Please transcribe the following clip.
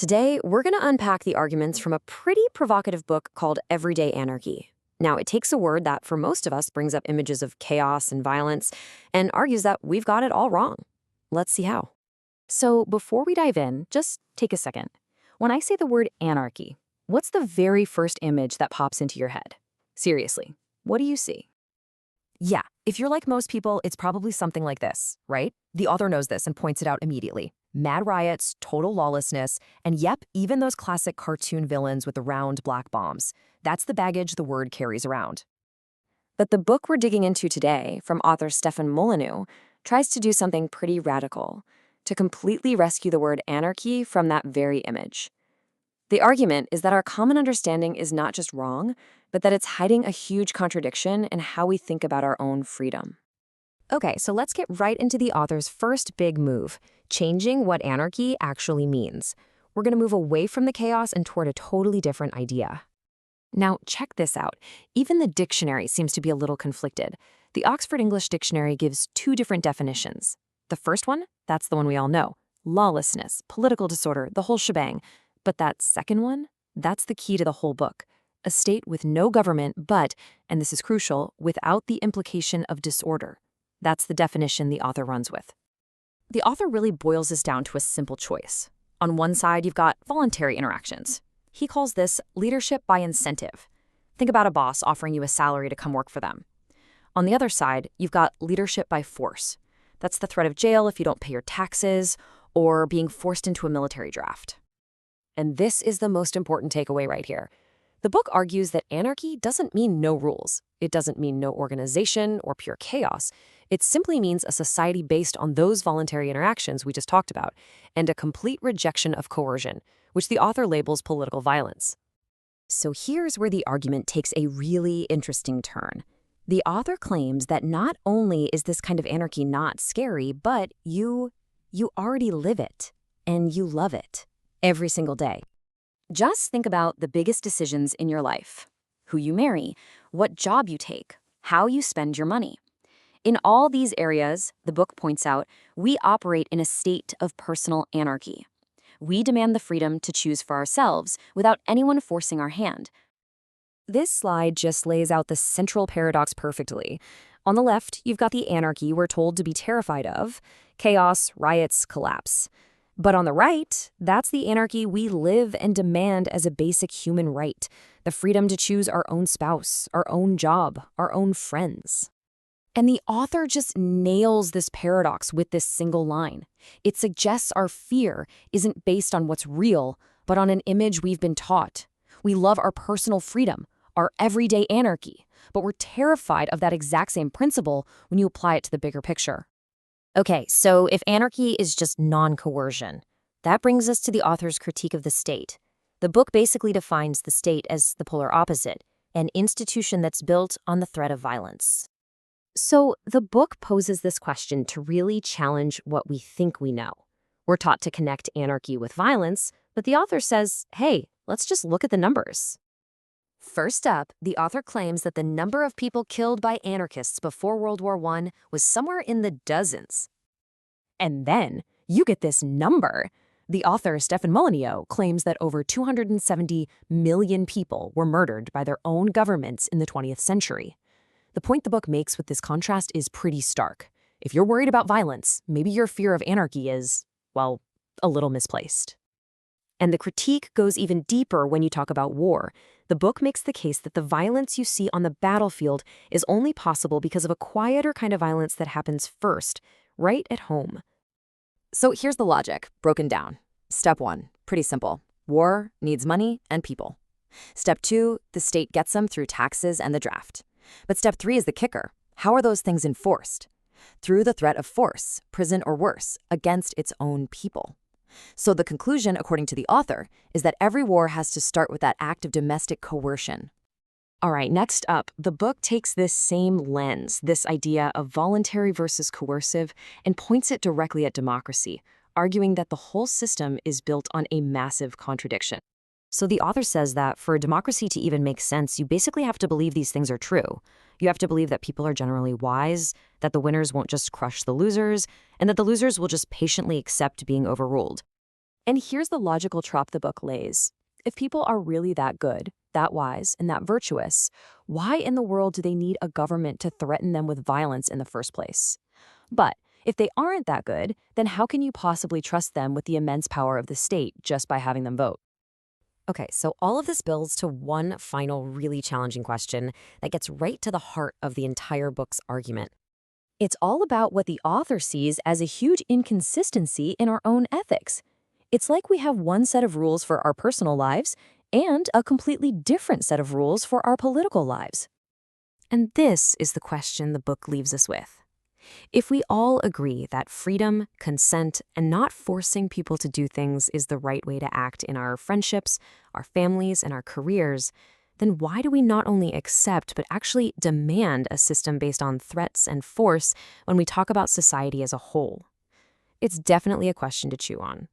Today, we're going to unpack the arguments from a pretty provocative book called Everyday Anarchy. Now, it takes a word that for most of us brings up images of chaos and violence and argues that we've got it all wrong. Let's see how. So before we dive in, just take a second. When I say the word anarchy, what's the very first image that pops into your head? Seriously, what do you see? Yeah, if you're like most people, it's probably something like this, right? The author knows this and points it out immediately. Mad riots, total lawlessness, and yep, even those classic cartoon villains with the round black bombs. That's the baggage the word carries around. But the book we're digging into today, from author Stefan Molyneux, tries to do something pretty radical, to completely rescue the word anarchy from that very image. The argument is that our common understanding is not just wrong, but that it's hiding a huge contradiction in how we think about our own freedom. Okay, so let's get right into the author's first big move, changing what anarchy actually means. We're going to move away from the chaos and toward a totally different idea. Now, check this out. Even the dictionary seems to be a little conflicted. The Oxford English Dictionary gives two different definitions. The first one, that's the one we all know. Lawlessness, political disorder, the whole shebang. But that second one, that's the key to the whole book. A state with no government, but, and this is crucial, without the implication of disorder. That's the definition the author runs with. The author really boils this down to a simple choice. On one side, you've got voluntary interactions. He calls this leadership by incentive. Think about a boss offering you a salary to come work for them. On the other side, you've got leadership by force. That's the threat of jail if you don't pay your taxes, or being forced into a military draft. And this is the most important takeaway right here. The book argues that anarchy doesn't mean no rules. It doesn't mean no organization or pure chaos. It simply means a society based on those voluntary interactions we just talked about, and a complete rejection of coercion, which the author labels political violence. So here's where the argument takes a really interesting turn. The author claims that not only is this kind of anarchy not scary, but you already live it, and you love it, every single day. Just think about the biggest decisions in your life. Who you marry, what job you take, how you spend your money. In all these areas, the book points out, we operate in a state of personal anarchy. We demand the freedom to choose for ourselves without anyone forcing our hand. This slide just lays out the central paradox perfectly. On the left, you've got the anarchy we're told to be terrified of, chaos, riots, collapse. But on the right, that's the anarchy we live and demand as a basic human right, the freedom to choose our own spouse, our own job, our own friends. And the author just nails this paradox with this single line. It suggests our fear isn't based on what's real, but on an image we've been taught. We love our personal freedom, our everyday anarchy, but we're terrified of that exact same principle when you apply it to the bigger picture. Okay, so if anarchy is just non-coercion, that brings us to the author's critique of the state. The book basically defines the state as the polar opposite, an institution that's built on the threat of violence. So the book poses this question to really challenge what we think we know. We're taught to connect anarchy with violence, but the author says, hey, let's just look at the numbers. First up, the author claims that the number of people killed by anarchists before World War I was somewhere in the dozens. And then you get this number. The author, Stefan Molyneux, claims that over 270 million people were murdered by their own governments in the 20th century. The point the book makes with this contrast is pretty stark. If you're worried about violence, maybe your fear of anarchy is, well, a little misplaced. And the critique goes even deeper when you talk about war. The book makes the case that the violence you see on the battlefield is only possible because of a quieter kind of violence that happens first, right at home. So here's the logic, broken down. Step 1, pretty simple. War needs money and people. Step 2, the state gets them through taxes and the draft. But step 3 is the kicker. How are those things enforced? Through the threat of force, prison or worse, against its own people. So the conclusion, according to the author, is that every war has to start with that act of domestic coercion. All right, next up, the book takes this same lens, this idea of voluntary versus coercive, and points it directly at democracy, arguing that the whole system is built on a massive contradiction. So the author says that for a democracy to even make sense, you basically have to believe these things are true. You have to believe that people are generally wise, that the winners won't just crush the losers, and that the losers will just patiently accept being overruled. And here's the logical trap the book lays. If people are really that good, that wise, and that virtuous, why in the world do they need a government to threaten them with violence in the first place? But if they aren't that good, then how can you possibly trust them with the immense power of the state just by having them vote? Okay, so all of this builds to one final really challenging question that gets right to the heart of the entire book's argument. It's all about what the author sees as a huge inconsistency in our own ethics. It's like we have one set of rules for our personal lives and a completely different set of rules for our political lives. And this is the question the book leaves us with. If we all agree that freedom, consent, and not forcing people to do things is the right way to act in our friendships, our families, and our careers, then why do we not only accept but actually demand a system based on threats and force when we talk about society as a whole? It's definitely a question to chew on.